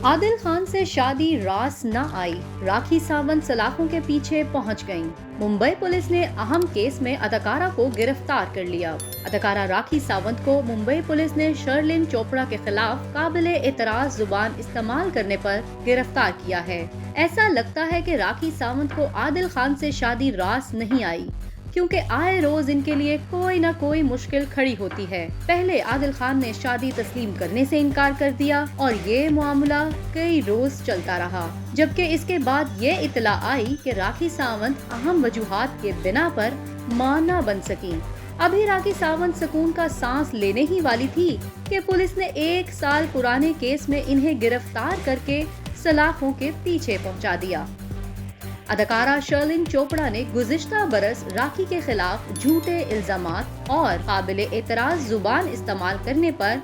عادل خان سے شادی راس نہ آئی، راکھی ساونت سلاخوں کے پیچھے پہنچ گئیں۔ ممبئی پولیس نے اہم کیس میں اداکارہ کو گرفتار کر لیا۔ اداکارہ راکھی ساونت کو ممبئی پولیس نے شرلن چوپڑا کے خلاف قابل اعتراض زبان استعمال کرنے پر گرفتار کیا ہے۔ ایسا لگتا ہے کہ راکھی ساونت کو عادل خان سے شادی راس نہیں آئی، کیونکہ آئے روز ان کے لیے کوئی نہ کوئی مشکل کھڑی ہوتی ہے۔ پہلے عادل خان نے شادی تسلیم کرنے سے انکار کر دیا اور یہ معاملہ کئی روز چلتا رہا، جبکہ اس کے بعد یہ اطلاع آئی کہ راکھی ساونت اہم وجوہات کے بنا پر ماں نہ بن سکیں۔ ابھی راکھی ساونت سکون کا سانس لینے ہی والی تھی کہ پولیس نے 1 سال پرانے کیس میں انہیں گرفتار کر کے سلاخوں کے پیچھے پہنچا دیا۔ اداکارہ شرلن چوپڑا نے گزشتہ برس راکھی کے خلاف جھوٹے الزامات اور قابل اعتراض زبان استعمال کرنے پر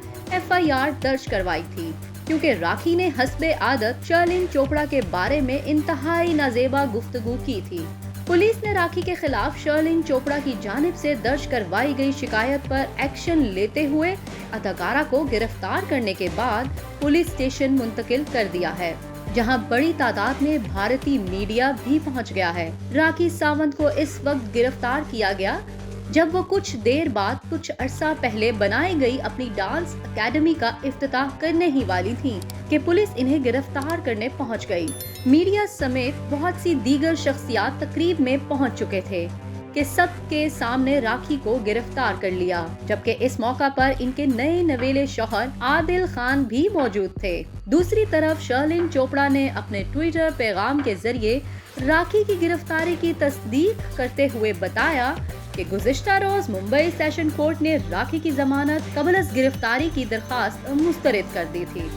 FIR درج کروائی تھی، کیونکہ راکھی نے حسب عادت شرلن چوپڑا کے بارے میں انتہائی نازیبا گفتگو کی تھی۔ پولیس نے راکھی کے خلاف شرلن چوپڑا کی جانب سے درج کروائی گئی شکایت پر ایکشن لیتے ہوئے اداکارہ کو گرفتار کرنے کے بعد پولیس اسٹیشن منتقل کر دیا ہے، جہاں بڑی تعداد میں بھارتی میڈیا بھی پہنچ گیا ہے۔ راکھی ساونت کو اس وقت گرفتار کیا گیا جب وہ کچھ دیر بعد کچھ عرصہ پہلے بنائی گئی اپنی ڈانس اکیڈمی کا افتتاح کرنے ہی والی تھیں کہ پولیس انہیں گرفتار کرنے پہنچ گئی۔ میڈیا سمیت بہت سی دیگر شخصیات تقریب میں پہنچ چکے تھے کہ سب کے سامنے راکھی کو گرفتار کر لیا، جبکہ اس موقع پر ان کے نئے نویلے شوہر عادل خان بھی موجود تھے۔ دوسری طرف شرلن چوپڑا نے اپنے ٹویٹر پیغام کے ذریعے راکھی کی گرفتاری کی تصدیق کرتے ہوئے بتایا کہ گزشتہ روز ممبئی سیشن کورٹ نے راکھی کی ضمانت قبل از گرفتاری کی درخواست مسترد کر دی تھی۔